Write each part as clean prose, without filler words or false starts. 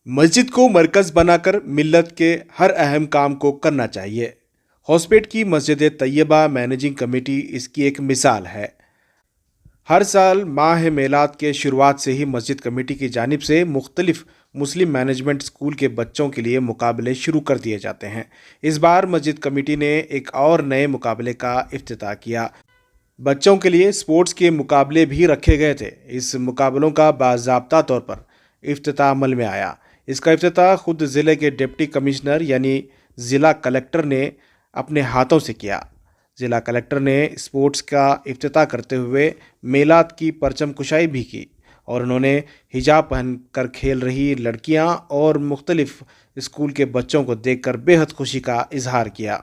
मस्जिद को मरकज़ बनाकर मिल्लत के हर अहम काम को करना चाहिए। हॉस्पेट की मस्जिद तैयबा मैनेजिंग कमेटी इसकी एक मिसाल है। हर साल माह मेलाद के शुरुआत से ही मस्जिद कमेटी की जानिब से मुख्तलिफ मुस्लिम मैनेजमेंट स्कूल के बच्चों के लिए मुकाबले शुरू कर दिए जाते हैं। इस बार मस्जिद कमेटी ने एक और नए मुकाबले का इफ्तिताह किया। बच्चों के लिए स्पोर्ट्स के मुकाबले भी रखे गए थे। इस मुकाबलों का बाज़ाब्ता तौर पर इफ्तिताह अमल में आया। इसका इफ्तिताह खुद ज़िले के डिप्टी कमिश्नर यानी ज़िला कलेक्टर ने अपने हाथों से किया। ज़िला कलेक्टर ने स्पोर्ट्स का इफ्तिताह करते हुए मेलाद की परचम कुशाई भी की और उन्होंने हिजाब पहनकर खेल रही लड़कियां और मुख्तलिफ स्कूल के बच्चों को देखकर बेहद खुशी का इजहार किया।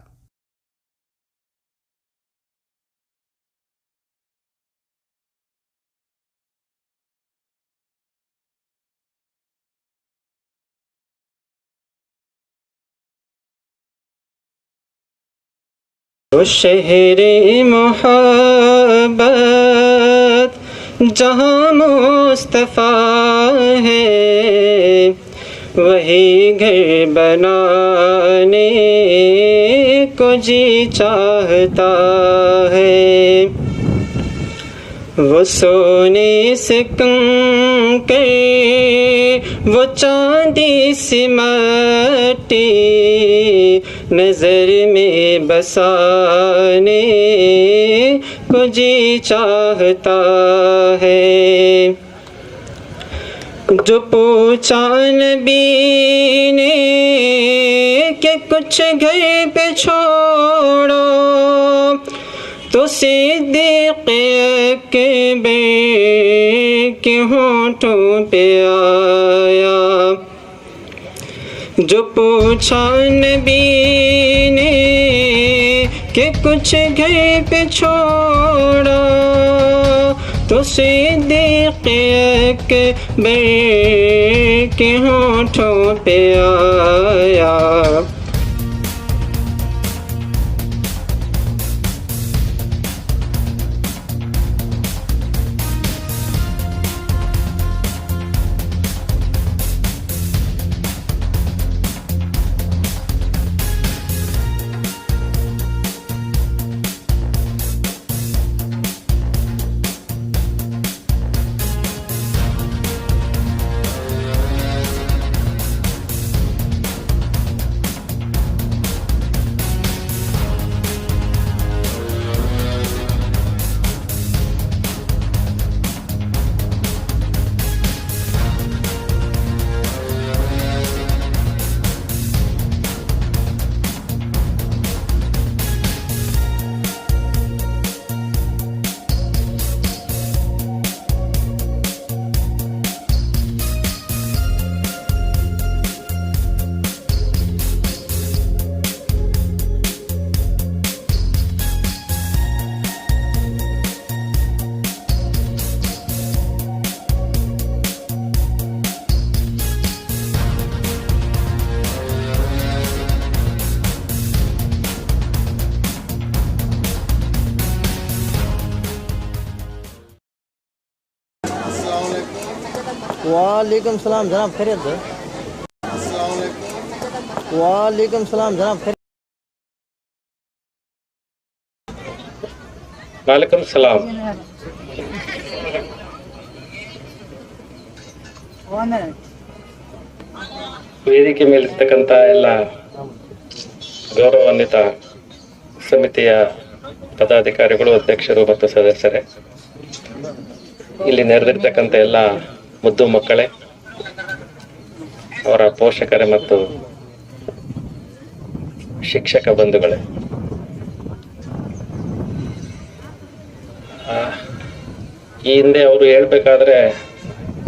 वो शहरे मोहब्बत जहाँ मुस्तफ़ा है, वही घर बनाने को जी चाहता है। वो सोने से कंकर, वो चांदी सी मट्टी नजर में बसाने को जी चाहता है। जो पूछा नबी ने कि कुछ घर पे छोड़ो, तो सिद्दीक़ अकबर के होठों पे आया। जो पूछा नबी ने कि कुछ घर पे छोड़ा, तो सिद्दीक़ अकबर के होठों पे आया। वालेकुम सलाम जनाब, खैरियत है? वालेकुम सलाम जनाब, खैरियत? वालेकुम सलाम। ವೇದಿಕೆ ಮೇಲಿರ್ತಕ್ಕಂಥ ಎಲ್ಲ ಗೌರವಾನ್ವಿತ ಸಮಿತಿಯ ಪದಾಧಿಕಾರಿಗಳು, ಅಧ್ಯಕ್ಷರು ಮತ್ತು ಸದಸ್ಯರೇ, ಇಲ್ಲಿ ನೆರೆದಿರ್ತಕ್ಕಂಥ ಎಲ್ಲ ಮುದ್ದು ಮಕ್ಕಳೇ, ಅವರ ಪೋಷಕರೇ ಮತ್ತು ಶಿಕ್ಷಕ ಬಂಧುಗಳೇ, ಈ ಹಿಂದೆ ಅವರು ಹೇಳ್ಬೇಕಾದ್ರೆ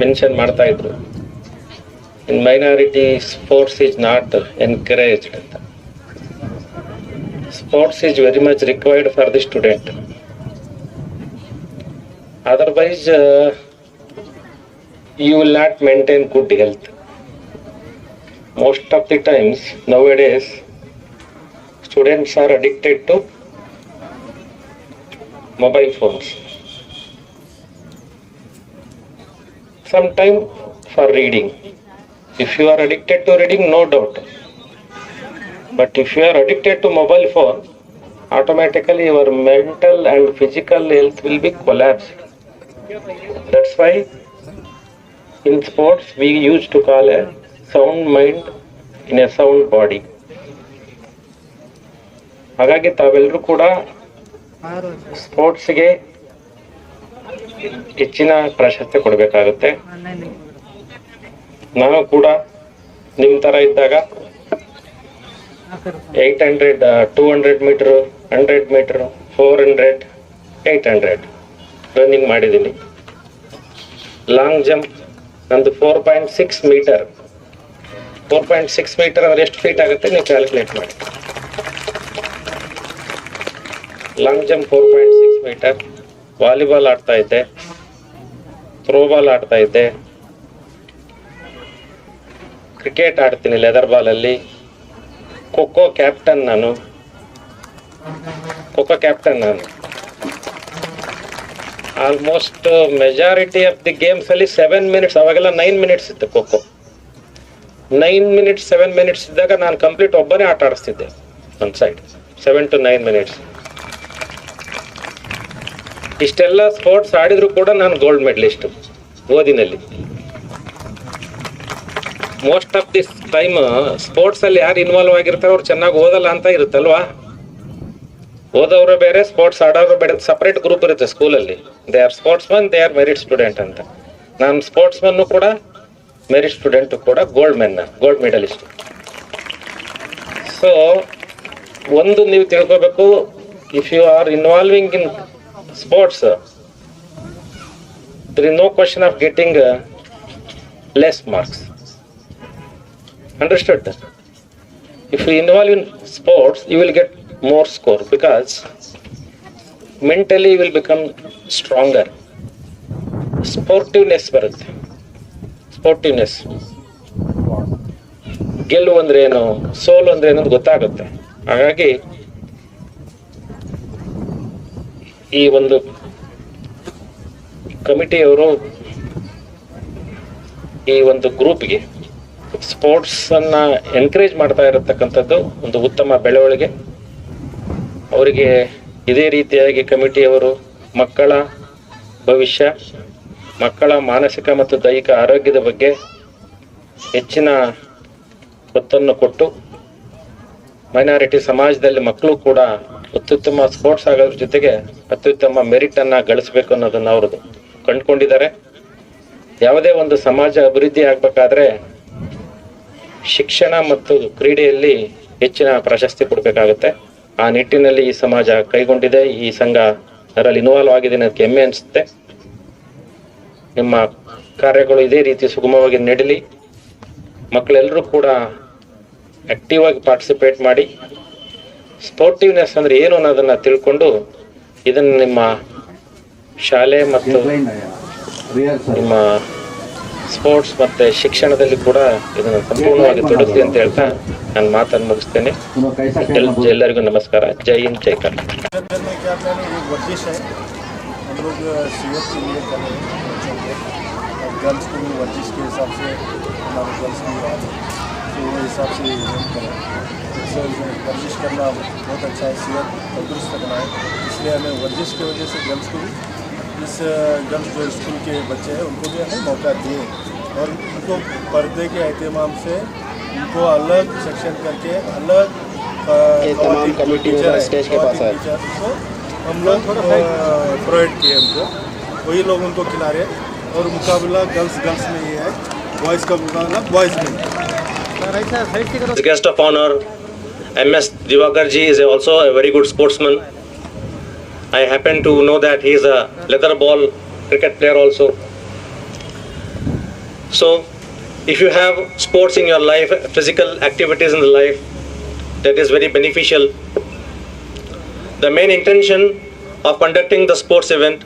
ಮೆನ್ಷನ್ ಮಾಡ್ತಾ ಇದ್ರು, in minority sports is not encouraged ಅಂತ. Sports is very much required for the student. Otherwise you will not maintain good health. Most of the times nowadays students are addicted to mobile phones. Some time for reading, If you are addicted to reading, no doubt. But if you are addicted to mobile phone, automatically your mental and physical health will be collapsed. That's why in sports we used to call a sound mind in a sound body. ಹಾಗಾಗಿ ತಾವೆಲ್ಲರೂ ಕೂಡ ಸ್ಪೋರ್ಟ್ಸ್ಗೆ ಹೆಚ್ಚಿನ ಪ್ರಾಶಸ್ತ್ಯ ಕೊಡಬೇಕಾಗುತ್ತೆ. ನಾನು ಕೂಡ ನಿಮ್ಮ ಥರ ಇದ್ದಾಗ 800, 200 ಮೀಟರ್, 100 ಮೀಟರ್, 400, 800 ರನ್ನಿಂಗ್ ಮಾಡಿದ್ದೀನಿ. ಲಾಂಗ್ ಜಂಪ್ ನಂದು 4.6 ಮೀಟರ್. 4.6 ಮೀಟರ್ ಅಂದ್ರೆ ಎಷ್ಟು ಫೀಟ್ ಆಗುತ್ತೆ ನೀವು ಕ್ಯಾಲ್ಕುಲೇಟ್ ಮಾಡಿ. Long jump 4.6 metre. ವಾಲಿಬಾಲ್ ಆಡ್ತಾ ಇದ್ದೆ, ಥ್ರೋಬಾಲ್ ಆಡ್ತಾ ಇದ್ದೆ, ಕ್ರಿಕೆಟ್ ಆಡ್ತೀನಿ ಲೆದರ್ ಬಾಲಲ್ಲಿ, ಖೋಖೋ ಕ್ಯಾಪ್ಟನ್ ನಾನು. Almost majority of the games ಅಲ್ಲಿ 7 ಮಿನಿಟ್ಸ್, ಅವಾಗೆಲ್ಲ 9 ಮಿನಿಟ್ಸ್ ಇತ್ತು ಖೋಖೋ. 9 ಮಿನಿಟ್ಸ್ 7 ಮಿನಿಟ್ಸ್ ಇದ್ದಾಗ ನಾನು ಕಂಪ್ಲೀಟ್ ಒಬ್ಬನೇ ಆಟ ಆಡಿಸ್ತಿದ್ದೆ ಒಂದು ಸೈಡ್. 7 to 9 minutes. ಇಷ್ಟೆಲ್ಲ ಸ್ಪೋರ್ಟ್ಸ್ ಆಡಿದ್ರು ಕೂಡ ನಾನು ಗೋಲ್ಡ್ ಮೆಡಲಿಸ್ಟ್ ಓದಿನಲ್ಲಿ. Most of this time sports ಅಲ್ಲಿ ಯಾರು ಇನ್ವಾಲ್ವ್ ಆಗಿರ್ತಾರೆ ಅವ್ರು ಚೆನ್ನಾಗಿ ಓದಲ್ಲ ಅಂತ ಇರುತ್ತಲ್ವಾ. ಓದೋರು ಬೇರೆ, ಸ್ಪೋರ್ಟ್ಸ್ ಆಡೋರು ಬೇರೆ, ಸಪರೇಟ್ ಗ್ರೂಪ್ ಇರುತ್ತೆ ಸ್ಕೂಲಲ್ಲಿ. They are sportsman, they are merit student ಅಂತ. ನಾನು ಸ್ಪೋರ್ಟ್ಸ್ ಮನ್ ಕೂಡ, ಮೆರಿಟ್ ಸ್ಟೂಡೆಂಟ್ ಕೂಡ, ಗೋಲ್ಡ್ ಮೆಡಲಿಸ್ಟ್. ಸೊ ಒಂದು ನೀವು ತಿಳ್ಕೋಬೇಕು, if you are involving in sports, there is no question of getting less marks. Understood? If you involve in sports, you will get more score because mentally you will become stronger. Sportiveness ಬರುತ್ತೆ. Sportiveness, ಗೆಲುವು ಅಂದ್ರೆ ಏನು, ಸೋಲು ಅಂದ್ರೆ ಏನಂತ ಗೊತ್ತಾಗುತ್ತೆ. ಹಾಗಾಗಿ ಈ ಒಂದು ಕಮಿಟಿಯವರು ಈ ಒಂದು ಗ್ರೂಪ್ಗೆ ಸ್ಪೋರ್ಟ್ಸ್ ಅನ್ನ ಎನ್ಕರೇಜ್ ಮಾಡ್ತಾ ಇರತಕ್ಕಂಥದ್ದು ಒಂದು ಉತ್ತಮ ಬೆಳವಣಿಗೆ. ಅವರಿಗೆ ಇದೇ ರೀತಿಯಾಗಿ ಕಮಿಟಿಯವರು ಮಕ್ಕಳ ಭವಿಷ್ಯ, ಮಕ್ಕಳ ಮಾನಸಿಕ ಮತ್ತು ದೈಹಿಕ ಆರೋಗ್ಯದ ಬಗ್ಗೆ ಹೆಚ್ಚಿನ ಒತ್ತನ್ನು ಕೊಟ್ಟು ಮೈನಾರಿಟಿ ಸಮಾಜದಲ್ಲಿ ಮಕ್ಕಳು ಕೂಡ ಅತ್ಯುತ್ತಮ ಸ್ಪೋರ್ಟ್ಸ್ ಆಗೋದ್ರ ಜೊತೆಗೆ ಅತ್ಯುತ್ತಮ ಮೆರಿಟ್ ಅನ್ನ ಗಳಿಸಬೇಕು ಅನ್ನೋದನ್ನ ಅವರು ಕಂಡುಕೊಂಡಿದ್ದಾರೆ. ಯಾವುದೇ ಒಂದು ಸಮಾಜ ಅಭಿವೃದ್ಧಿ ಆಗ್ಬೇಕಾದ್ರೆ ಶಿಕ್ಷಣ ಮತ್ತು ಕ್ರೀಡೆಯಲ್ಲಿ ಹೆಚ್ಚಿನ ಪ್ರಾಶಸ್ತ್ಯ ಕೊಡಬೇಕಾಗುತ್ತೆ. ಆ ನಿಟ್ಟಿನಲ್ಲಿ ಈ ಸಮಾಜ ಕೈಗೊಂಡಿದೆ, ಈ ಸಂಘ ಅದರಲ್ಲಿ ಇನ್ವಾಲ್ವ್ ಆಗಿದೆ ಅನ್ನೋದಕ್ಕೆ ಹೆಮ್ಮೆ ಅನಿಸುತ್ತೆ. ನಿಮ್ಮ ಕಾರ್ಯಗಳು ಇದೇ ರೀತಿ ಸುಗಮವಾಗಿ ನಡೀಲಿ. ಮಕ್ಕಳೆಲ್ಲರೂ ಕೂಡ ಆಕ್ಟಿವ್ ಆಗಿ ಪಾರ್ಟಿಸಿಪೇಟ್ ಮಾಡಿ ಸ್ಪೋರ್ಟಿವ್ನೆಸ್ ಅಂದ್ರೆ ಏನು ಅನ್ನೋದನ್ನ ತಿಳ್ಕೊಂಡು ಇದನ್ನು ನಿಮ್ಮ ಶಾಲೆ ಮತ್ತು ನಿಮ್ಮ ಸ್ಪೋರ್ಟ್ಸ್ ಮತ್ತೆ ಶಿಕ್ಷಣದಲ್ಲಿ ಕೂಡ ಇದನ್ನು ಸಂಪೂರ್ಣವಾಗಿ ತೊಡಗಿಸಿ ಅಂತ ಹೇಳ್ತಾ ನಾನು ಮಾತನ್ನು ಮುಗಿಸ್ತೇನೆ. ಎಲ್ಲರಿಗೂ ನಮಸ್ಕಾರ. ಜೈ ಹಿಂದ್, ಜೈ ಕರ್ನಾಟಕ. गर्ल्स को भी वर्जिश के हिसाब से हमारे गर्ल्स भी तो वो हिसाब से करें. इससे वर्जिश करना बहुत अच्छा है, सेहत तंदुरुस्त रखना है. इसलिए हमें वर्जिश की वजह से गर्ल्स को भी, इस गर्ल्स जो स्कूल के बच्चे हैं उनको भी हमें मौका दिए और उनको पर्दे के एहतमाम से उनको अलग सेक्शन करके अलग तमाम कमेटी स्टेज के पास है तो हम लोग प्रोवाइड किए हमको, वही लोग उनको खिला रहे हैं. और मुकाबला गर्ल्स में ये है, बॉयज़ का मुकाबला बॉयज़ में. Guest of honor, MS Divakar ji is also a very good sportsman. I happen to know that he is a leather ball cricket player also. So, if you have sports in your life, physical activities in the life, that is very beneficial. The main intention of conducting the sports event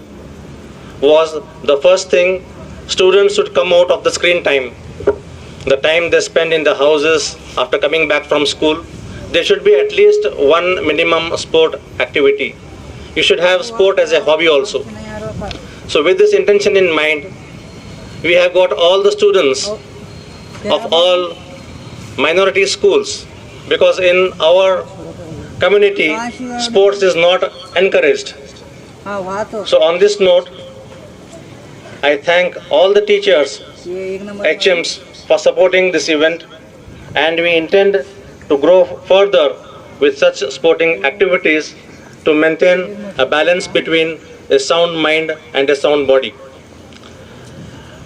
was the first thing, students should come out of the screen time. The time they spend in the houses after coming back from school, there should be at least one minimum sport activity. You should have sport as a hobby also. So with this intention in mind, we have got all the students of all minority schools, because in our community, sports is not encouraged. So on this note, I thank all the teachers, HMs for supporting this event, and we intend to grow further with such sporting activities to maintain a balance between a sound mind and a sound body.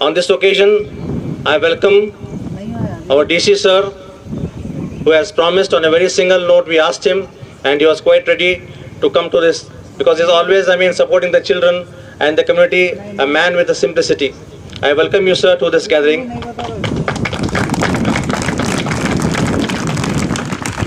On this occasion, I welcome our DC sir, who has promised on a very single note. We asked him and he was quite ready to come to this, because he's always, supporting the children and the community, a man with a simplicity. I welcome you, sir, to this gathering.